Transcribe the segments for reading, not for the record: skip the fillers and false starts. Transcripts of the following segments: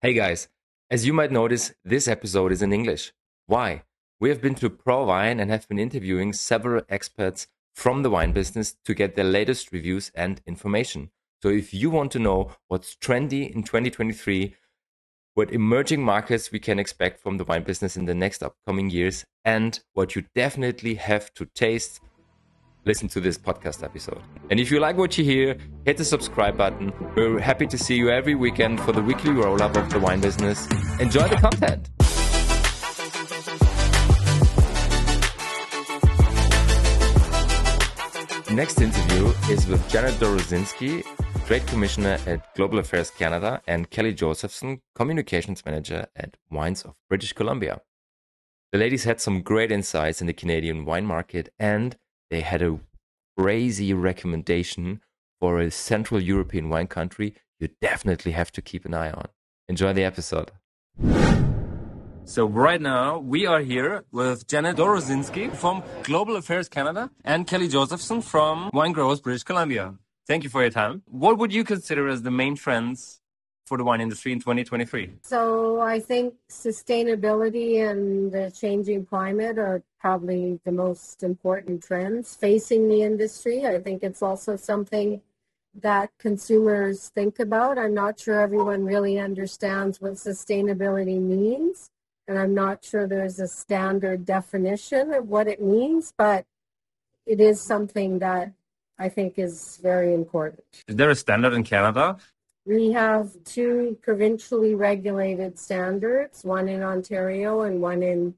Hey guys, as you might notice, this episode is in English. Why? We have been to ProWein and have been interviewing several experts from the wine business to get their latest reviews and information. So if you want to know what's trendy in 2023, what emerging markets we can expect from the wine business in the next upcoming years, and what you definitely have to taste, listen to this podcast episode. And if you like what you hear, hit the subscribe button. We're happy to see you every weekend for the weekly roll-up of the wine business. Enjoy the content. The next interview is with Janet Dorozynski, Trade Commissioner at Global Affairs Canada, and Kelly Josephson, Communications Manager at Wines of British Columbia. The ladies had some great insights in the Canadian wine market, and they had a crazy recommendation for a Central European wine country you definitely have to keep an eye on. Enjoy the episode. So right now we are here with Janet Dorozynski from Global Affairs Canada and Kelly Josephson from Wine Growers British Columbia. Thank you for your time. What would you consider as the main trends for the wine industry in 2023? So I think sustainability and the changing climate are probably the most important trends facing the industry. I think it's also something that consumers think about. I'm not sure everyone really understands what sustainability means, and I'm not sure there's a standard definition of what it means, but it is something that I think is very important. Is there a standard in Canada? We have two provincially regulated standards, one in Ontario and one in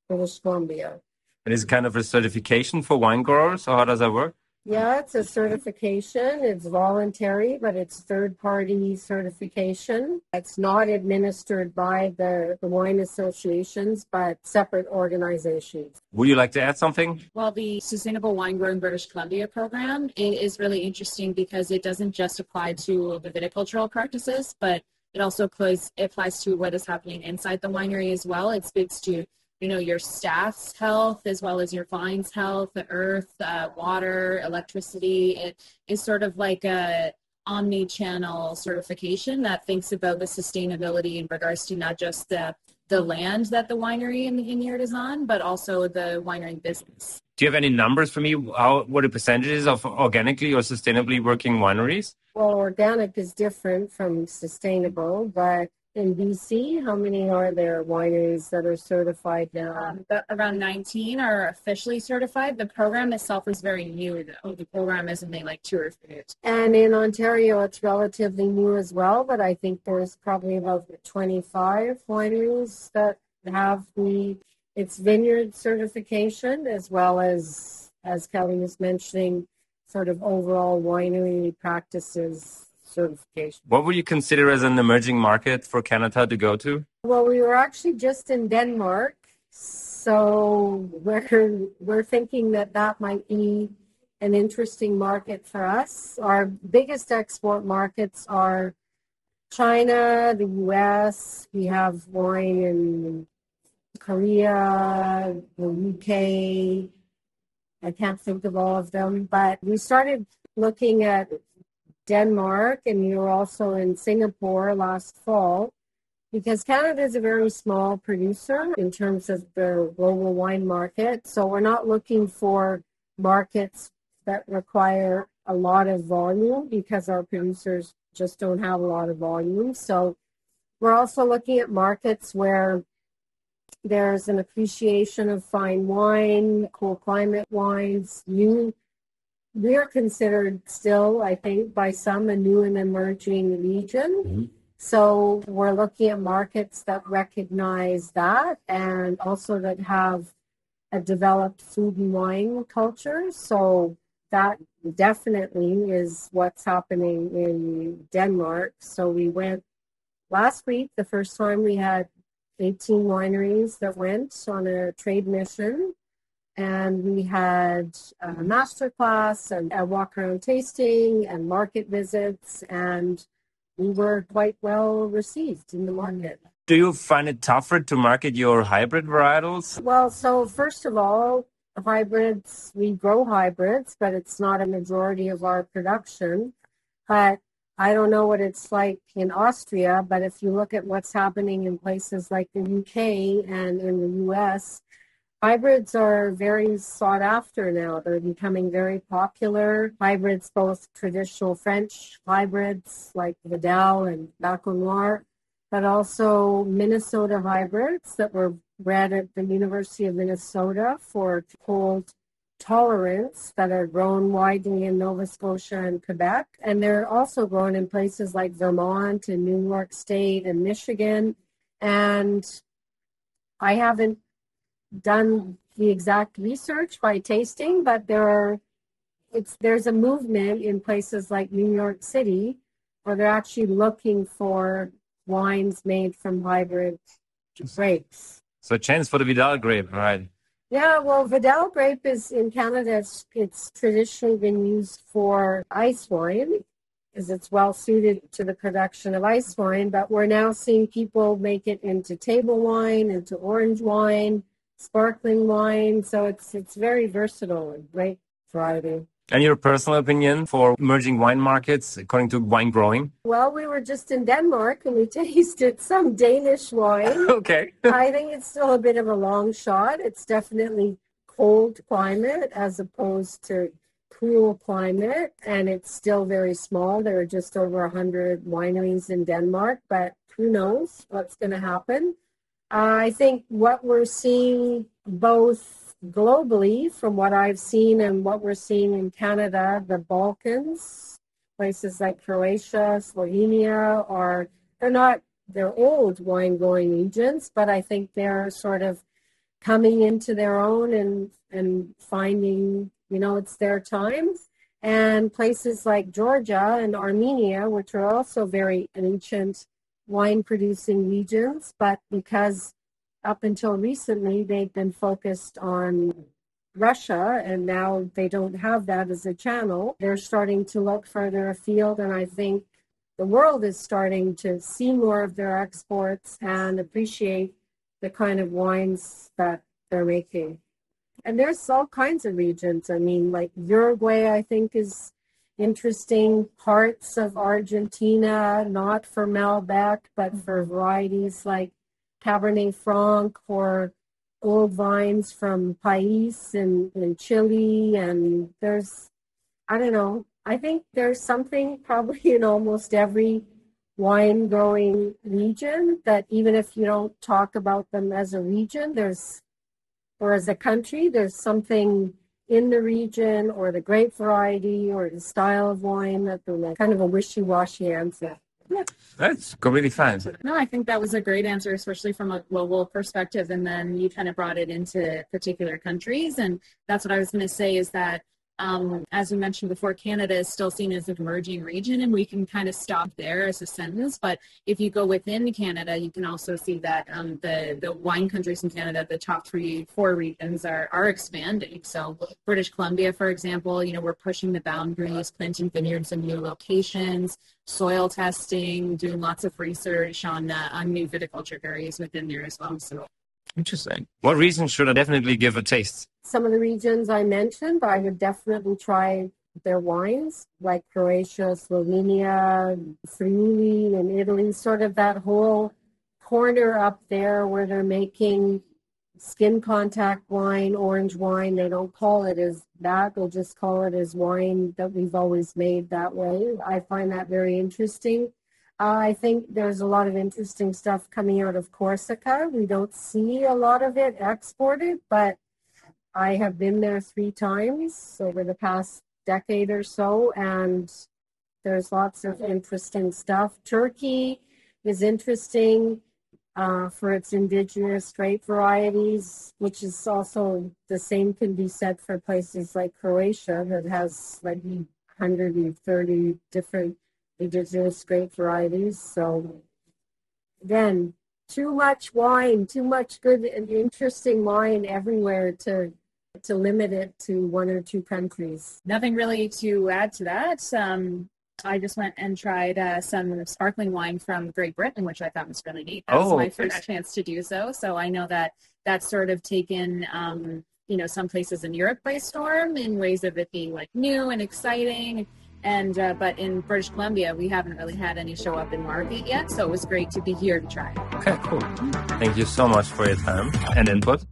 British Columbia. And is it kind of a certification for wine growers, or how does that work? Yeah, it's a certification. It's voluntary, but it's third-party certification. It's not administered by the wine associations, but separate organizations. Would you like to add something? Well, the Sustainable Wine Growing British Columbia program is really interesting because it doesn't just apply to the viticultural practices, but it also applies to what is happening inside the winery as well. It speaks to your staff's health as well as your vine's health, the earth, water, electricity. It is sort of like a omni-channel certification that thinks about the sustainability in regards to not just the land that the winery and the vineyard is on, but also the winery business. Do you have any numbers for me? What the percentages of organically or sustainably working wineries? Well, organic is different from sustainable, but in BC, how many are there wineries that are certified now? Around 19 are officially certified. The program itself is very new, though. The program is only like 2 or 3 years. And in Ontario, it's relatively new as well, but I think there's probably about 25 wineries that have its vineyard certification, as well as Kelly was mentioning, sort of overall winery practices certification. What would you consider as an emerging market for Canada to go to? Well, we were actually just in Denmark, so we're thinking that might be an interesting market for us. Our biggest export markets are China, the US, we have wine in Korea, the UK. I can't think of all of them, but we started looking at Denmark, and we were also in Singapore last fall, because Canada is a very small producer in terms of the global wine market. So we're not looking for markets that require a lot of volume, because our producers just don't have a lot of volume. So we're also looking at markets where there's an appreciation of fine wine, cool climate wines. We're considered still, I think, by some, a new and emerging region. Mm-hmm. So we're looking at markets that recognize that, and also that have a developed food and wine culture. So that definitely is what's happening in Denmark. So we went last week, the first time we had 18 wineries that went on a trade mission. And we had a masterclass and a walk-around tasting and market visits, and we were quite well received in the market. Do you find it tougher to market your hybrid varietals? Well, so first of all, hybrids, we grow hybrids, but it's not a majority of our production. But I don't know what it's like in Austria, but if you look at what's happening in places like the UK and in the US, hybrids are very sought after now. They're becoming very popular. Hybrids, both traditional French hybrids like Vidal and Baco Noir, but also Minnesota hybrids that were bred at the University of Minnesota for cold tolerance, that are grown widely in Nova Scotia and Quebec. And they're also grown in places like Vermont and New York State and Michigan. And I haven't done the exact research by tasting, but there's a movement in places like New York City where they're actually looking for wines made from hybrid grapes. So a chance for the Vidal grape, right? Yeah, well, Vidal grape is in Canada, it's traditionally been used for ice wine because it's well suited to the production of ice wine, but we're now seeing people make it into table wine, into orange wine, sparkling wine. So it's very versatile and great variety. And your personal opinion for emerging wine markets according to wine growing? Well, we were just in Denmark and we tasted some Danish wine. Okay. I think it's still a bit of a long shot. It's definitely cold climate as opposed to cool climate, and it's still very small. There are just over 100 wineries in Denmark, but who knows what's going to happen. I think what we're seeing both globally, from what I've seen and what we're seeing in Canada, the Balkans, places like Croatia, Slovenia, they're old wine growing regions, but I think they're sort of coming into their own and finding, it's their time. And places like Georgia and Armenia, which are also very ancient wine producing regions, but because up until recently, they've been focused on Russia, and now they don't have that as a channel. They're starting to look further afield, and I think the world is starting to see more of their exports and appreciate the kind of wines that they're making. And there's all kinds of regions. I mean, like Uruguay, I think, is interesting. Parts of Argentina, not for Malbec, but for varieties like Cabernet Franc or old vines from País in Chile. And I think there's something probably in almost every wine growing region that even if you don't talk about them as a region, or as a country, there's something in the region or the grape variety or the style of wine that they're like kind of a wishy-washy answer. Yeah. That's completely fine. No, I think that was a great answer, especially from a global perspective. And then you kind of brought it into particular countries. And that's what I was going to say is that, as we mentioned before, Canada is still seen as an emerging region, and we can kind of stop there as a sentence. But if you go within Canada, you can also see that the wine countries in Canada, the top 4 regions are expanding. So British Columbia, for example, we're pushing the boundaries, planting vineyards in new locations, soil testing, doing lots of research on new viticulture areas within there as well. So. Interesting. What regions should I definitely give a taste? Some of the regions I mentioned, I would definitely try their wines, like Croatia, Slovenia, Friuli in Italy, sort of that whole corner up there where they're making skin contact wine, orange wine. They don't call it as that. They'll just call it as wine that we've always made that way. I find that very interesting. I think there's a lot of interesting stuff coming out of Corsica. We don't see a lot of it exported, but I have been there 3 times over the past decade or so, and there's lots of interesting stuff. Turkey is interesting for its indigenous grape varieties, which is also the same can be said for places like Croatia that has like 130 different indigenous grape varieties. So again, too much wine, too much good and interesting wine everywhere to limit it to 1 or 2 countries. Nothing really to add to that. I just went and tried some sparkling wine from Great Britain, which I thought was really neat. That was my first chance to do so. So I know that that's sort of taken, some places in Europe by storm in ways of it being like new and exciting. And but in British Columbia, we haven't really had any show up in market yet, so it was great to be here to try it. Okay, cool. Thank you so much for your time and input.